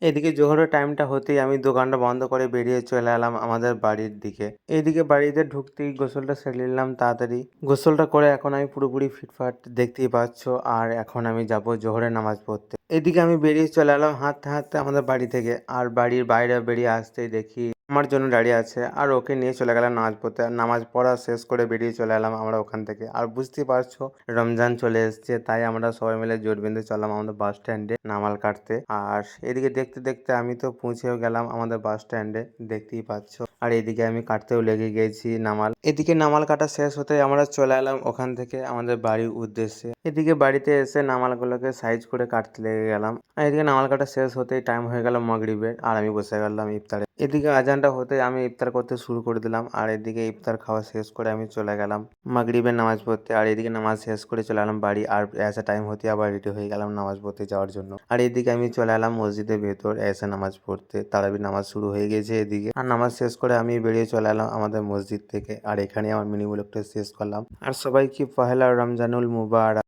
এদিকে জোহরের টাইমটা হতেই আমি দোকানটা বন্ধ করে বেরিয়ে চলে এলাম আমাদের বাড়ির দিকে। এইদিকে বাড়িতে ঢুকতেই গোসলটা সেরে নিলাম তাড়াতাড়ি। গোসলটা করে এখন আমি পুরোপুরি ফিটফাট, দেখতেই পাচ্ছো। আর এখন আমি যাব জোহরের নামাজ পড়তে। এদিকে আমি বেরিয়ে চলে এলাম হাঁটতে হাঁটতে আমাদের বাড়ি থেকে। আর বাড়ির বাইরে বেরিয়ে আসতেই দেখি আমার জন্য দাঁড়িয়ে আছে, আর ওকে নিয়ে চলে গেলাম নামাজ পড়তে। আর নামাজ পড়া শেষ করে বেরিয়ে চলে এলাম আমরা ওখান থেকে। আর বুঝতেই পারছো রমজান চলে এসছে, তাই আমরা সবাই মিলে জোট বেঁধে চললাম আমাদের বাস স্ট্যান্ডে নামাল কাটতে। আর এদিকে দেখতে দেখতে আমি তো পৌঁছেও গেলাম আমাদের বাস স্ট্যান্ডে, দেখতেই পাচ্ছো। আর এদিকে আমি কাটতেও লেগে গেছি নামাল। এদিকে নামাল কাটা শেষ হতে আমরা চলে এলাম ওখান থেকে আমাদের বাড়ির উদ্দেশ্যে। এদিকে বাড়িতে এসে নামালগুলোকে সাইজ করে কাটতে লেগে গেলাম। আর এদিকে নামাল কাটা শেষ হতেই টাইম হয়ে গেল মাগরিবের, আর আমি বসে গেলাম ইফতারে। এদিকে আজানটা হতে আমি ইফতার করতে শুরু করে দিলাম। আর এদিকে ইফতার খাওয়া শেষ করে আমি চলে গেলাম মাগরিবের নামাজ পড়তে। আর এদিকে নামাজ শেষ করে চলে এলাম বাড়ি। আর এসে টাইম হতে আবার রেডি হয়ে গেলাম নামাজ পড়তে যাওয়ার জন্য। আর এদিকে আমি চলে এলাম মসজিদের ভেতর এসে নামাজ পড়তে। তারাবির নামাজ শুরু হয়ে গেছে এদিকে। আর নামাজ শেষ করে আমি বেরিয়ে চলে এলাম আমাদের মসজিদ থেকে। আর এখানে আমার মিনি ব্লগটা শেষ করলাম। আর সবাইকে পহেলা রমজানুল মুবারক।